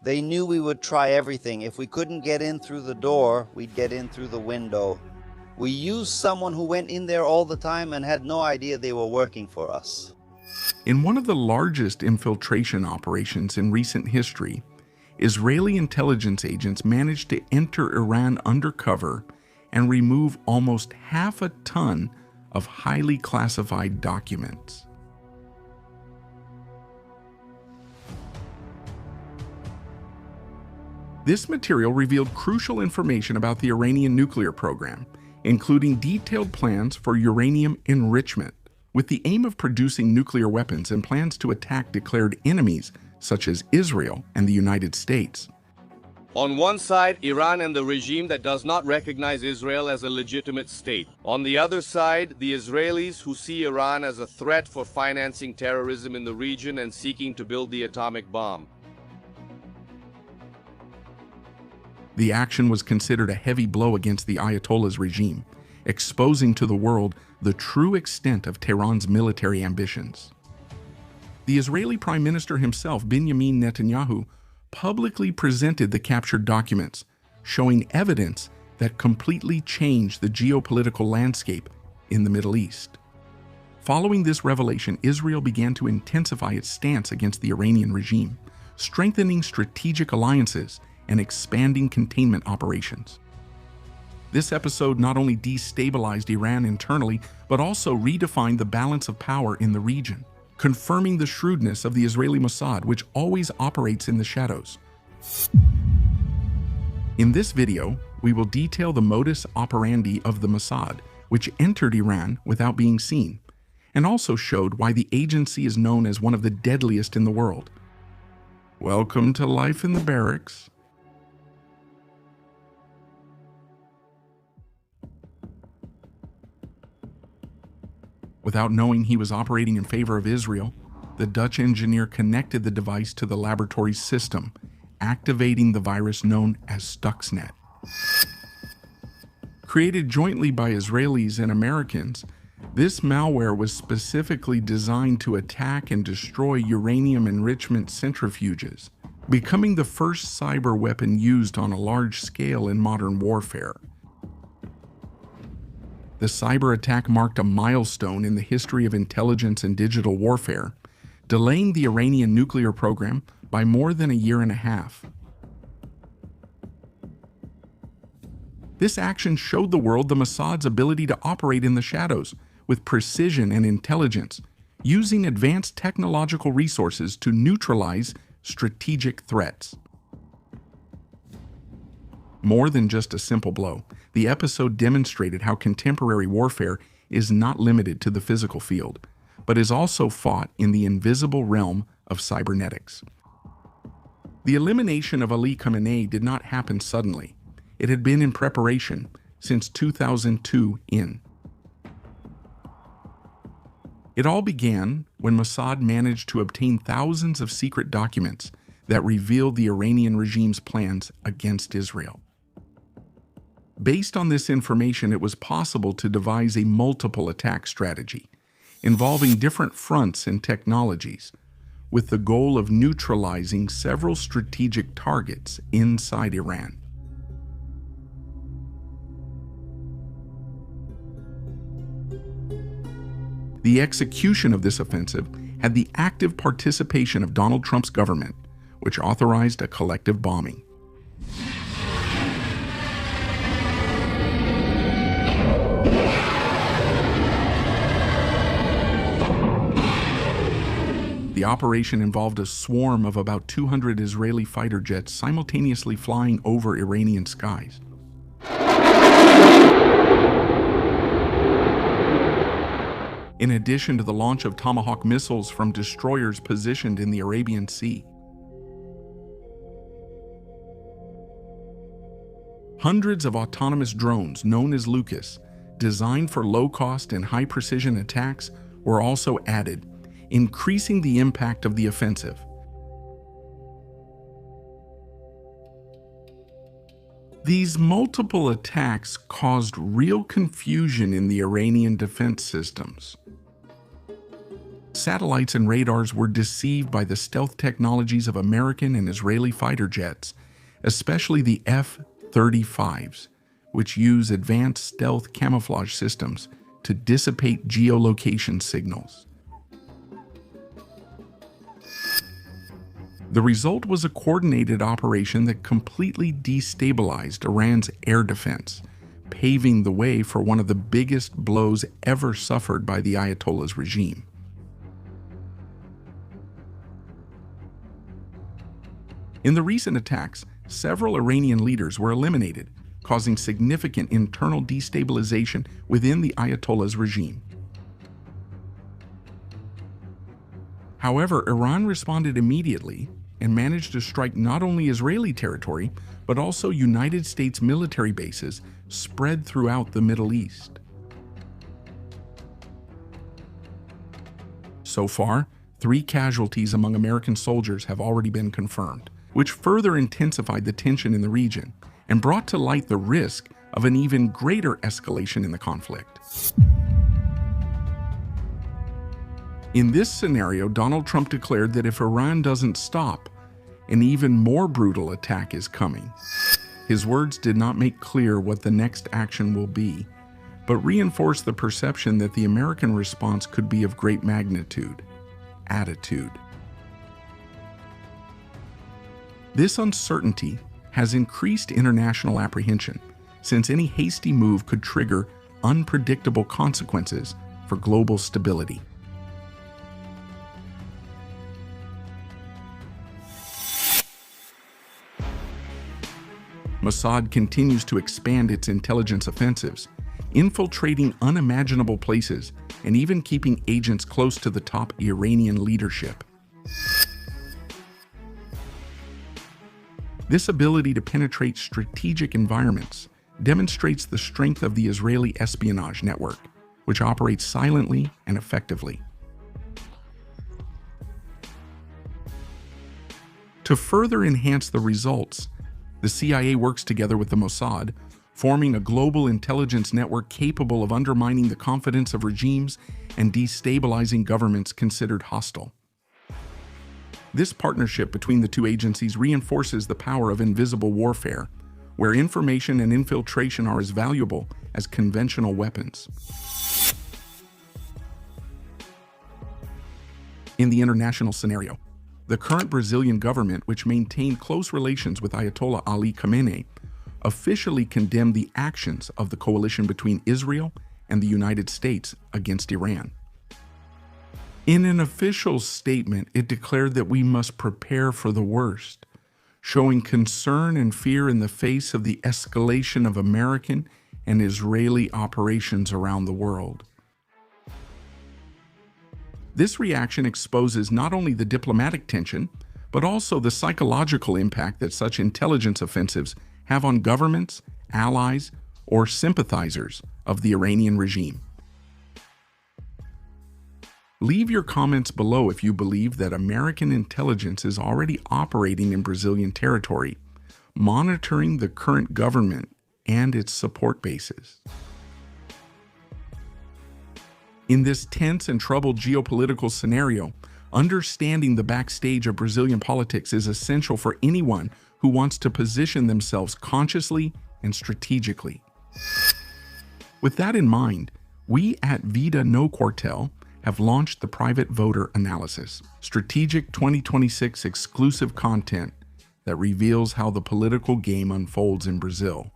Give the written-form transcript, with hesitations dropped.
They knew we would try everything. If we couldn't get in through the door, we'd get in through the window. We used someone who went in there all the time and had no idea they were working for us. In one of the largest infiltration operations in recent history, Israeli intelligence agents managed to enter Iran undercover and remove almost half a ton of highly classified documents. This material revealed crucial information about the Iranian nuclear program, including detailed plans for uranium enrichment, with the aim of producing nuclear weapons and plans to attack declared enemies such as Israel and the United States. On one side, Iran and the regime that does not recognize Israel as a legitimate state. On the other side, the Israelis who see Iran as a threat for financing terrorism in the region and seeking to build the atomic bomb. The action was considered a heavy blow against the Ayatollah's regime, exposing to the world the true extent of Tehran's military ambitions. The Israeli Prime Minister himself, Benjamin Netanyahu, publicly presented the captured documents, showing evidence that completely changed the geopolitical landscape in the Middle East. Following this revelation, Israel began to intensify its stance against the Iranian regime, strengthening strategic alliances and expanding containment operations. This episode not only destabilized Iran internally, but also redefined the balance of power in the region, confirming the shrewdness of the Israeli Mossad, which always operates in the shadows. In this video, we will detail the modus operandi of the Mossad, which entered Iran without being seen, and also showed why the agency is known as one of the deadliest in the world. Welcome to life in the barracks. Without knowing he was operating in favor of Israel, the Dutch engineer connected the device to the laboratory's system, activating the virus known as Stuxnet. Created jointly by Israelis and Americans, this malware was specifically designed to attack and destroy uranium enrichment centrifuges, becoming the first cyber weapon used on a large scale in modern warfare. The Cyberattack marked a milestone in the history of intelligence and digital warfare, delaying the Iranian nuclear program by more than a year and a half. This action showed the world the Mossad's ability to operate in the shadows with precision and intelligence, using advanced technological resources to neutralize strategic threats. More than just a simple blow, the episode demonstrated how contemporary warfare is not limited to the physical field, but is also fought in the invisible realm of cybernetics. The elimination of Ali Khamenei did not happen suddenly. It had been in preparation since 2002 in. It all began when Mossad managed to obtain thousands of secret documents that revealed the Iranian regime's plans against Israel. Based on this information, it was possible to devise a multiple attack strategy involving different fronts and technologies, with the goal of neutralizing several strategic targets inside Iran. The execution of this offensive had the active participation of Donald Trump's government, which authorized a collective bombing. The operation involved a swarm of about 200 Israeli fighter jets simultaneously flying over Iranian skies. In addition to the launch of Tomahawk missiles from destroyers positioned in the Arabian Sea. Hundreds of autonomous drones, known as Lucas, designed for low-cost and high-precision attacks, were also added, increasing the impact of the offensive. These multiple attacks caused real confusion in the Iranian defense systems. satellites and radars were deceived by the stealth technologies of American and Israeli fighter jets, especially the F-35s, which use advanced stealth camouflage systems to dissipate geolocation signals. The result was a coordinated operation that completely destabilized Iran's air defense, paving the way for one of the biggest blows ever suffered by the Ayatollah's regime. In the recent attacks, several Iranian leaders were eliminated, causing significant internal destabilization within the Ayatollah's regime. However, Iran responded immediately and managed to strike not only Israeli territory, but also United States military bases spread throughout the Middle East. So far, 3 casualties among American soldiers have already been confirmed, which further intensified the tension in the region and brought to light the risk of an even greater escalation in the conflict. In this scenario, Donald Trump declared that if Iran doesn't stop, an even more brutal attack is coming. His words did not make clear what the next action will be, but reinforced the perception that the American response could be of great magnitude: attitude. This uncertainty has increased international apprehension, since any hasty move could trigger unpredictable consequences for global stability. Mossad continues to expand its intelligence offensives, infiltrating unimaginable places and even keeping agents close to the top Iranian leadership. This ability to penetrate strategic environments demonstrates the strength of the Israeli espionage network, which operates silently and effectively. To further enhance the results, the CIA works together with the Mossad, forming a global intelligence network capable of undermining the confidence of regimes and destabilizing governments considered hostile. This partnership between the two agencies reinforces the power of invisible warfare, where information and infiltration are as valuable as conventional weapons. In the international scenario, the current Brazilian government, which maintained close relations with Ayatollah Ali Khamenei, officially condemned the actions of the coalition between Israel and the United States against Iran. In an official statement, it declared that we must prepare for the worst, showing concern and fear in the face of the escalation of American and Israeli operations around the world. This reaction exposes not only the diplomatic tension, but also the psychological impact that such intelligence offensives have on governments, allies, or sympathizers of the Iranian regime. Leave your comments below if you believe that American intelligence is already operating in Brazilian territory, monitoring the current government and its support bases. In this tense and troubled geopolitical scenario, understanding the backstage of Brazilian politics is essential for anyone who wants to position themselves consciously and strategically. With that in mind, we at Vida No Quartel have launched the Private Voter Analysis, strategic 2026 exclusive content that reveals how the political game unfolds in Brazil.